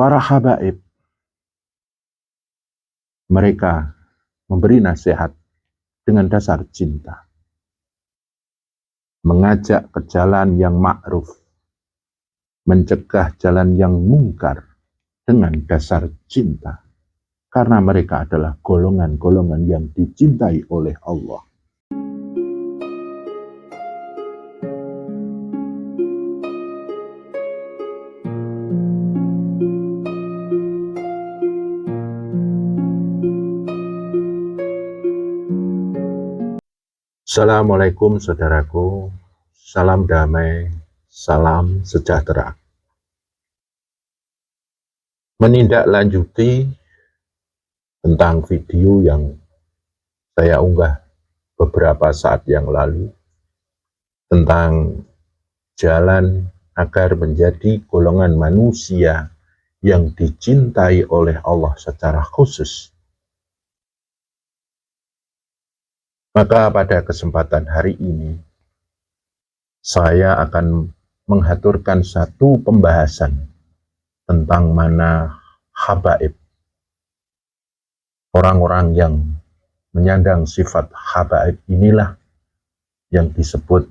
Para habaib, mereka memberi nasihat dengan dasar cinta, mengajak ke jalan yang ma'ruf, mencegah jalan yang mungkar dengan dasar cinta, karena mereka adalah golongan-golongan yang dicintai oleh Allah. Assalamualaikum saudaraku, salam damai, salam sejahtera. Menindaklanjuti tentang video yang saya unggah beberapa saat yang lalu tentang jalan agar menjadi golongan manusia yang dicintai oleh Allah secara khusus. Maka pada kesempatan hari ini, saya akan menghaturkan satu pembahasan tentang mana habaib. Orang-orang yang menyandang sifat habaib inilah yang disebut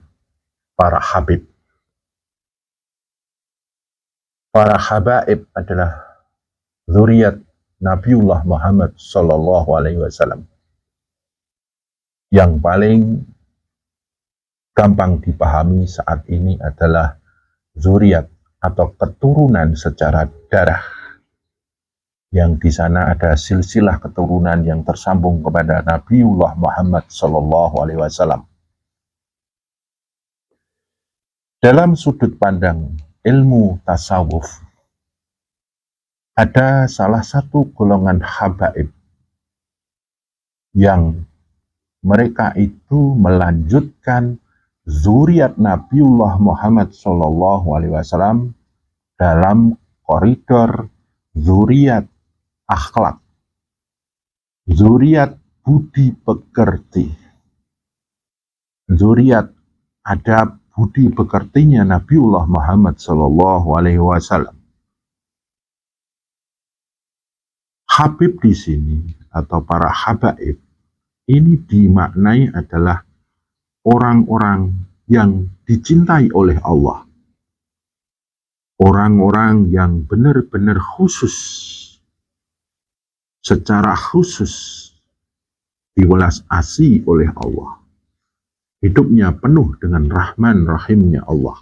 para habib. Para habaib adalah zuriat Nabiullah Muhammad SAW. Yang paling gampang dipahami saat ini adalah zuriat atau keturunan secara darah, yang di sana ada silsilah keturunan yang tersambung kepada Nabiullah Muhammad SAW. Dalam sudut pandang ilmu tasawuf, ada salah satu golongan habaib yang mereka itu melanjutkan zuriat Nabiullah Muhammad SAW dalam koridor zuriat akhlak, zuriat budi pekerti, zuriat adab budi pekertinya Nabiullah Muhammad SAW. Habib di sini atau para habaib ini dimaknai adalah orang-orang yang dicintai oleh Allah. Orang-orang yang benar-benar khusus, secara khusus diwelas asih oleh Allah. Hidupnya penuh dengan rahman rahimnya Allah.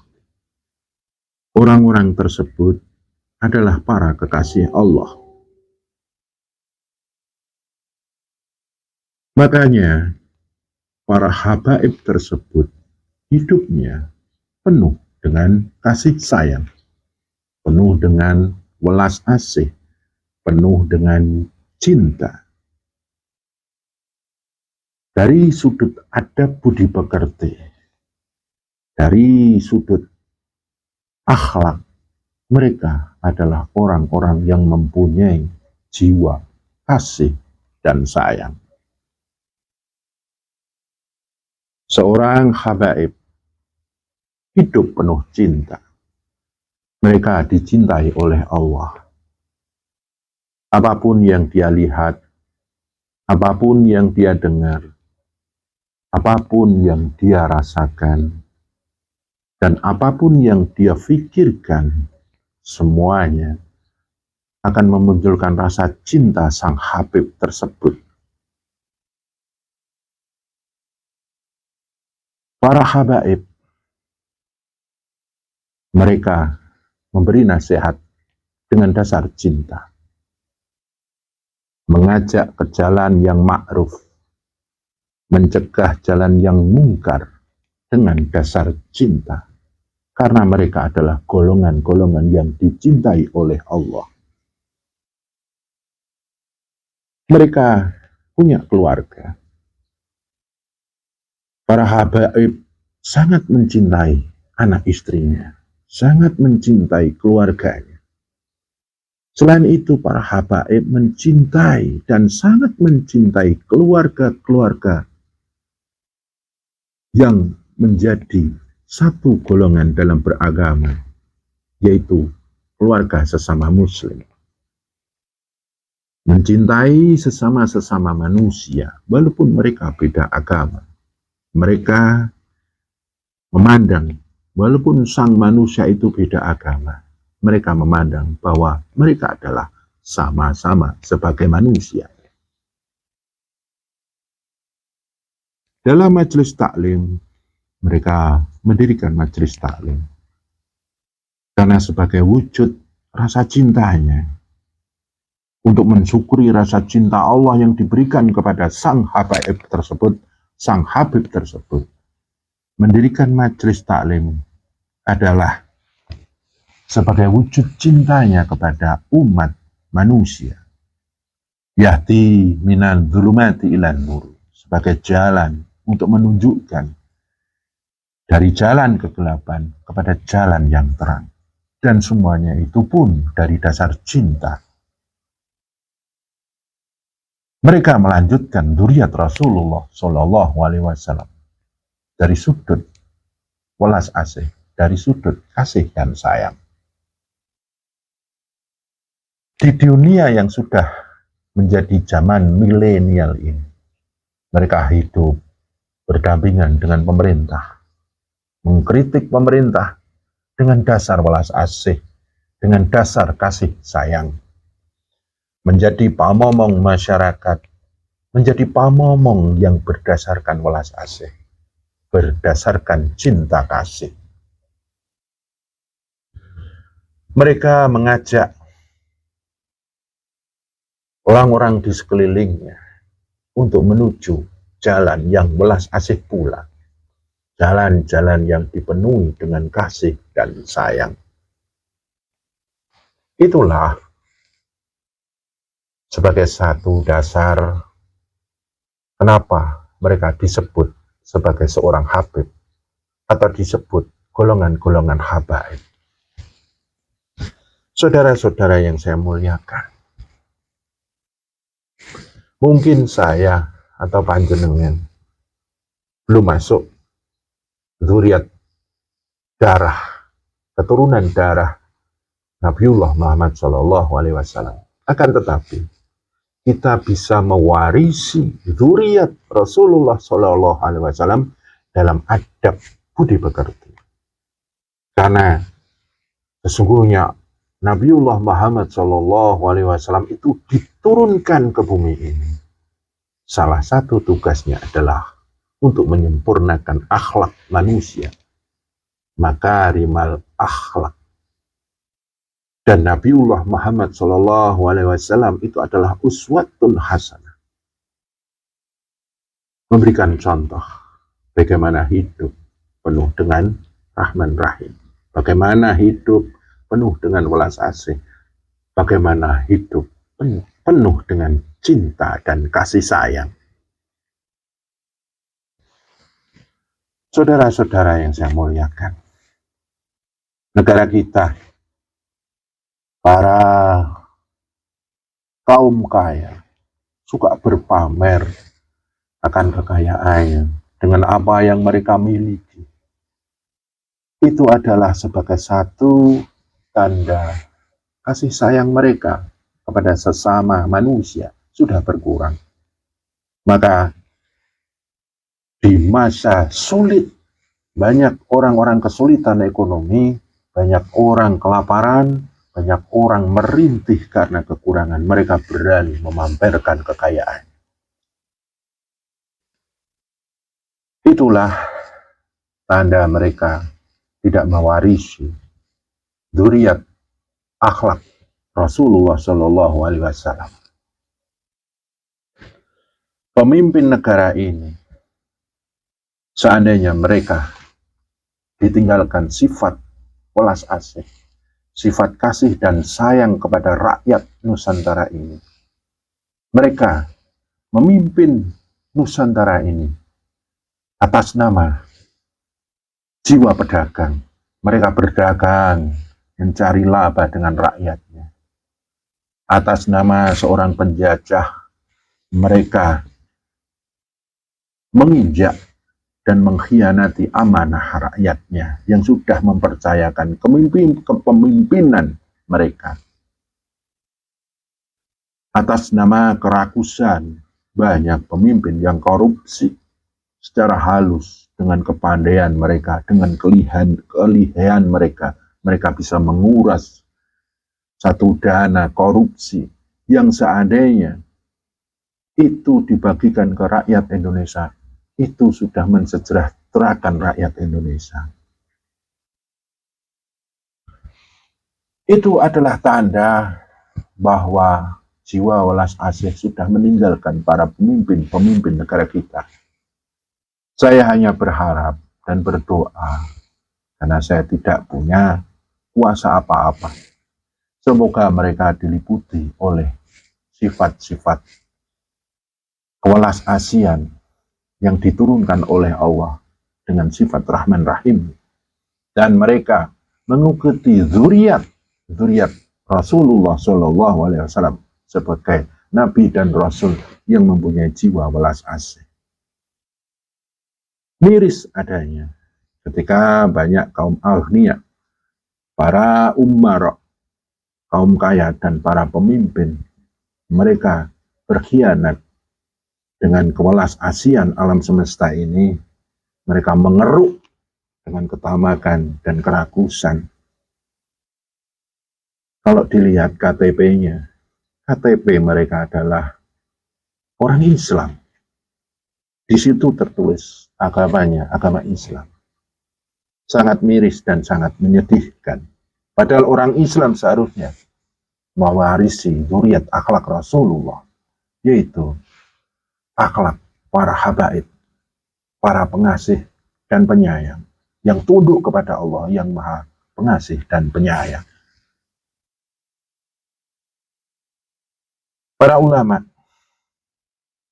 Orang-orang tersebut adalah para kekasih Allah. Makanya para habaib tersebut hidupnya penuh dengan kasih sayang, penuh dengan welas asih, penuh dengan cinta. Dari sudut adab budi pekerti, dari sudut akhlak, mereka adalah orang-orang yang mempunyai jiwa kasih dan sayang. Seorang habaib hidup penuh cinta. Mereka dicintai oleh Allah. Apapun yang dia lihat, apapun yang dia dengar, apapun yang dia rasakan, dan apapun yang dia pikirkan, semuanya akan memunculkan rasa cinta sang habib tersebut. Para habaib, mereka memberi nasihat dengan dasar cinta, mengajak ke jalan yang ma'ruf, mencegah jalan yang mungkar dengan dasar cinta, karena mereka adalah golongan-golongan yang dicintai oleh Allah. Mereka punya keluarga. Para habaib sangat mencintai anak istrinya, sangat mencintai keluarganya. Selain itu, para habaib mencintai dan sangat mencintai keluarga-keluarga yang menjadi satu golongan dalam beragama, yaitu keluarga sesama muslim. mencintai sesama-sesama manusia, walaupun mereka beda agama. Mereka memandang, walaupun sang manusia itu beda agama, mereka memandang bahwa mereka adalah sama-sama sebagai manusia. Dalam majelis taklim, mereka mendirikan majelis taklim karena sebagai wujud rasa cintanya, untuk mensyukuri rasa cinta Allah yang diberikan kepada sang Habib tersebut. Mendirikan majelis taklim adalah sebagai wujud cintanya kepada umat manusia. Yahdi minal dzulumati ilan nur, sebagai jalan untuk menunjukkan dari jalan kegelapan kepada jalan yang terang. Dan semuanya itu pun dari dasar cinta. Mereka melanjutkan dzurriyyat Rasulullah Shallallahu Alaihi Wasallam dari sudut welas asih, dari sudut kasih dan sayang. Di dunia yang sudah menjadi zaman milenial ini, mereka hidup berdampingan dengan pemerintah, mengkritik pemerintah dengan dasar welas asih, dengan dasar kasih sayang. Menjadi pamomong masyarakat, menjadi pamomong yang berdasarkan welas asih, berdasarkan cinta kasih. Mereka mengajak orang-orang di sekelilingnya untuk menuju jalan yang welas asih pula, jalan-jalan yang dipenuhi dengan kasih dan sayang. Itulah sebagai satu dasar kenapa mereka disebut sebagai seorang habib atau disebut golongan-golongan habaib. Saudara-saudara yang saya muliakan, mungkin saya atau panjenengan belum masuk dzurriyyat darah, keturunan darah Nabiullah Muhammad Shallallahu Alaihi Wasallam. Akan tetapi kita bisa mewarisi dzurriyyat Rasulullah Shallallahu Alaihi Wasallam dalam adab budi pekerti. Karena sesungguhnya Nabiullah Muhammad Shallallahu Alaihi Wasallam itu diturunkan ke bumi ini. Salah satu tugasnya adalah untuk menyempurnakan akhlak manusia, makarimal akhlak. Dan Nabiullah Muhammad Shallallahu Alaihi Wasallam itu adalah uswatun hasanah, memberikan contoh bagaimana hidup penuh dengan Rahman Rahim, bagaimana hidup penuh dengan welas asih, bagaimana hidup penuh dengan cinta dan kasih sayang. Saudara-saudara yang saya muliakan, negara kita, para kaum kaya suka berpamer akan kekayaannya dengan apa yang mereka miliki. Itu adalah sebagai satu tanda kasih sayang mereka kepada sesama manusia sudah berkurang. Maka di masa sulit, banyak orang-orang kesulitan ekonomi, banyak orang kelaparan, banyak orang merintih karena kekurangan, mereka berani memamerkan kekayaan. Itulah tanda mereka tidak mewarisi dzurriyyat akhlak Rasulullah Shallallahu Alaihi Wasallam. Pemimpin negara ini, seandainya mereka ditinggalkan sifat welas asih, sifat kasih dan sayang kepada rakyat Nusantara ini, mereka memimpin Nusantara ini atas nama jiwa pedagang. Mereka berdagang, mencari laba dengan rakyatnya. Atas nama seorang penjajah, mereka menginjak dan mengkhianati amanah rakyatnya yang sudah mempercayakan kepemimpinan mereka. Atas nama kerakusan, banyak pemimpin yang korupsi secara halus dengan kepandaian mereka, dengan kelihayan mereka. Mereka bisa menguras satu dana korupsi yang seandainya itu dibagikan ke rakyat Indonesia, itu sudah mensejahterakan rakyat Indonesia. Itu adalah tanda bahwa jiwa welas asih sudah meninggalkan para pemimpin negara kita. Saya hanya berharap dan berdoa, karena saya tidak punya kuasa apa-apa. Semoga mereka diliputi oleh sifat-sifat kewelas asian yang diturunkan oleh Allah dengan sifat Rahman Rahim. Dan mereka mengikuti zuriat Rasulullah SAW sebagai Nabi dan Rasul yang mempunyai jiwa welas asih. Miris adanya ketika banyak kaum aghnia, para umara, kaum kaya dan para pemimpin, mereka berkhianat dengan kewelas asian alam semesta ini. Mereka mengeruk dengan ketamakan dan kerakusan. Kalau dilihat KTP-nya, KTP mereka adalah orang Islam. Di situ tertulis agamanya, agama Islam. Sangat miris dan sangat menyedihkan. Padahal orang Islam seharusnya mewarisi zuriat akhlak Rasulullah, yaitu akhlak para habaib, para pengasih dan penyayang, yang tunduk kepada Allah yang maha pengasih dan penyayang. Para ulama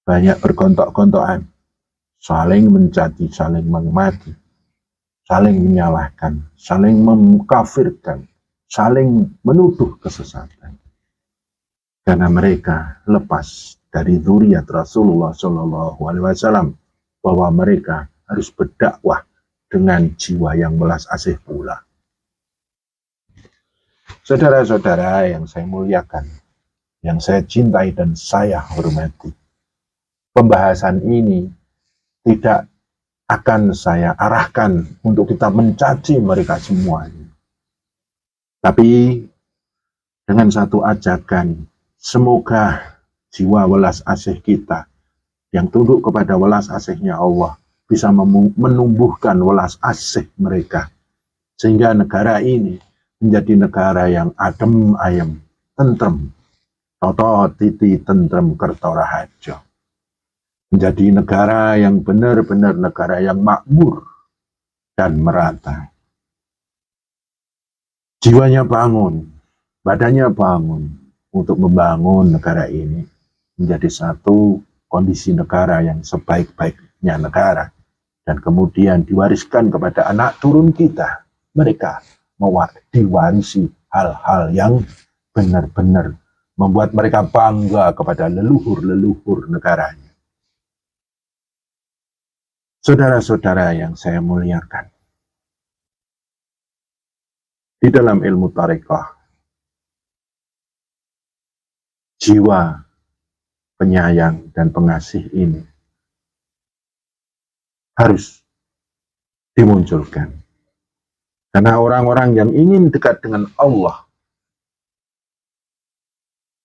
banyak bergontok-gontokan, saling mencaci, saling mengemaki, saling menyalahkan, saling mengkafirkan, saling menuduh kesesatan. Karena mereka lepas dari zuriat Rasulullah SAW, bahwa mereka harus berdakwah dengan jiwa yang welas asih pula. Saudara-saudara yang saya muliakan, yang saya cintai dan saya hormati, pembahasan ini tidak akan saya arahkan untuk kita mencaci mereka semuanya. Tapi dengan satu ajakan, semoga jiwa welas asih kita yang tunduk kepada welas asihnya Allah bisa menumbuhkan welas asih mereka, sehingga negara ini menjadi negara yang adem ayem, tentrem, toto titi tentrem kertora hajo. Menjadi negara yang benar-benar negara yang makmur dan merata. Jiwanya bangun, badannya bangun untuk membangun negara ini menjadi satu kondisi negara yang sebaik-baiknya negara. Dan kemudian diwariskan kepada anak turun kita. Mereka diwarisi hal-hal yang benar-benar membuat mereka bangga kepada leluhur-leluhur negaranya. Saudara-saudara yang saya muliakan, di dalam ilmu tarekah, jiwa penyayang dan pengasih ini harus dimunculkan. Karena orang-orang yang ingin dekat dengan Allah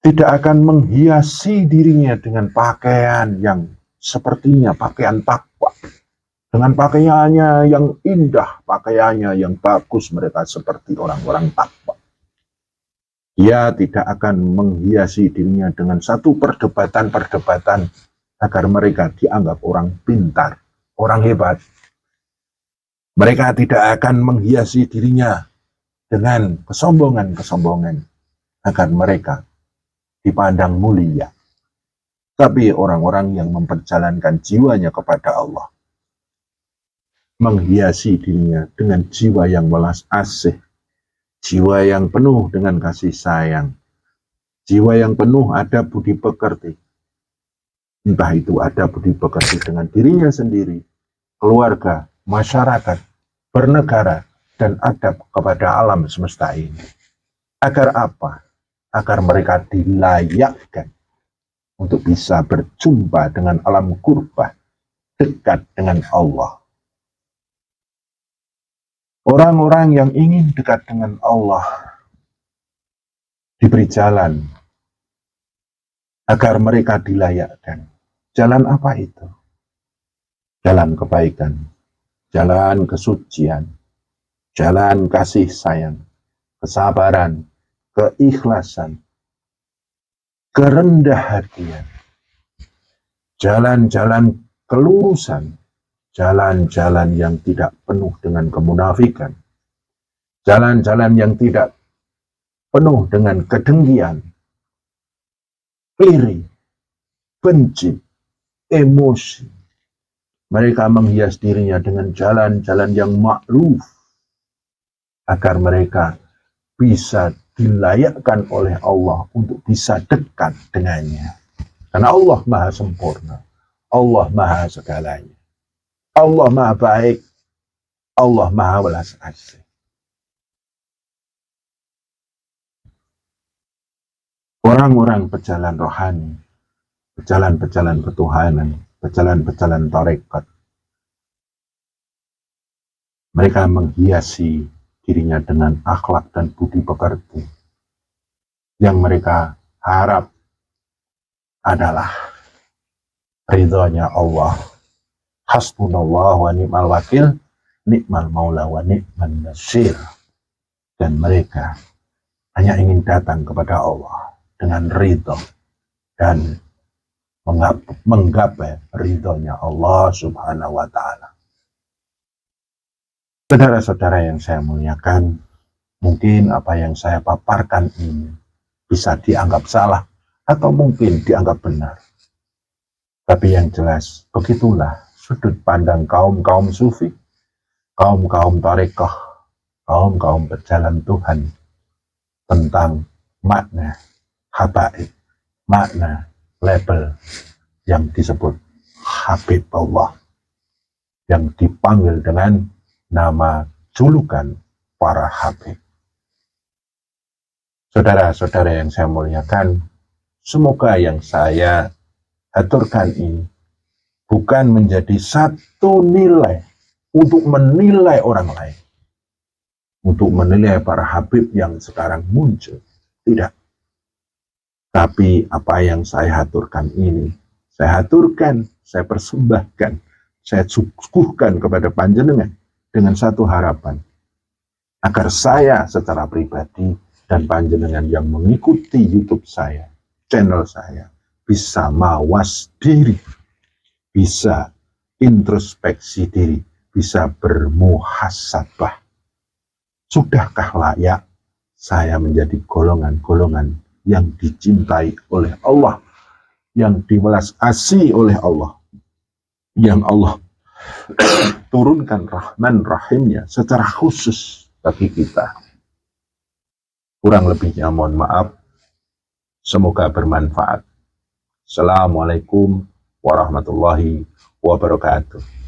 tidak akan menghiasi dirinya dengan pakaian yang sepertinya pakaian takwa. Dengan pakaiannya yang indah, pakaiannya yang bagus, mereka seperti orang-orang takwa. Dia tidak akan menghiasi dirinya dengan satu perdebatan-perdebatan agar mereka dianggap orang pintar, orang hebat. Mereka tidak akan menghiasi dirinya dengan kesombongan-kesombongan agar mereka dipandang mulia. Tapi orang-orang yang memperjalankan jiwanya kepada Allah, menghiasi dirinya dengan jiwa yang welas asih, jiwa yang penuh dengan kasih sayang, jiwa yang penuh ada budi pekerti. Entah itu ada budi pekerti dengan dirinya sendiri, keluarga, masyarakat, bernegara, dan adab kepada alam semesta ini. Agar apa? Agar mereka dilayakkan untuk bisa berjumpa dengan alam qurbah, dekat dengan Allah. Orang-orang yang ingin dekat dengan Allah diberi jalan agar mereka dilayakkan. Jalan apa itu? Jalan kebaikan, jalan kesucian, jalan kasih sayang, kesabaran, keikhlasan, kerendah hatian, jalan-jalan kelurusan, jalan-jalan yang tidak penuh dengan kemunafikan, jalan-jalan yang tidak penuh dengan kedengkian, iri, benci, emosi. Mereka menghias dirinya dengan jalan-jalan yang ma'ruf, agar mereka bisa dilayakkan oleh Allah untuk bisa dekat dengannya. Karena Allah maha sempurna, Allah maha segalanya, Allah maha baik, Allah maha welas asih. Orang-orang pejalan rohani, pejalan-pejalan ketuhanan, pejalan-pejalan tarekat, mereka menghiasi dirinya dengan akhlak dan budi pekerti. Yang mereka harap adalah ridhonya Allah. Hasbunallah wa ni'mal wakil, ni'mal maula wa ni'man nasir. Dan mereka hanya ingin datang kepada Allah dengan ridho dan menggapai ridhonya Allah Subhanahu wa ta'ala. Saudara-saudara yang saya muliakan, mungkin apa yang saya paparkan ini bisa dianggap salah atau mungkin dianggap benar. Tapi yang jelas, begitulah sudut pandang kaum-kaum sufi, kaum-kaum tarekat, kaum-kaum pejalan Tuhan tentang makna habaib, makna label yang disebut Habib Allah, yang dipanggil dengan nama julukan para habib. Saudara-saudara yang saya muliakan, semoga yang saya aturkan ini bukan menjadi satu nilai untuk menilai orang lain, untuk menilai para habib yang sekarang muncul. Tidak. Tapi apa yang saya aturkan ini, saya aturkan, saya persembahkan, saya suguhkan kepada panjenengan dengan satu harapan, agar saya secara pribadi dan panjenengan yang mengikuti YouTube saya, channel saya, bisa mawas diri, bisa introspeksi diri, bisa bermuhasabah. Sudahkah layak saya menjadi golongan-golongan yang dicintai oleh Allah, yang diwelas asih oleh Allah, yang Allah turunkan rahman rahimnya secara khusus bagi kita. Kurang lebihnya mohon maaf. Semoga bermanfaat. Assalamualaikum warahmatullahi wabarakatuh.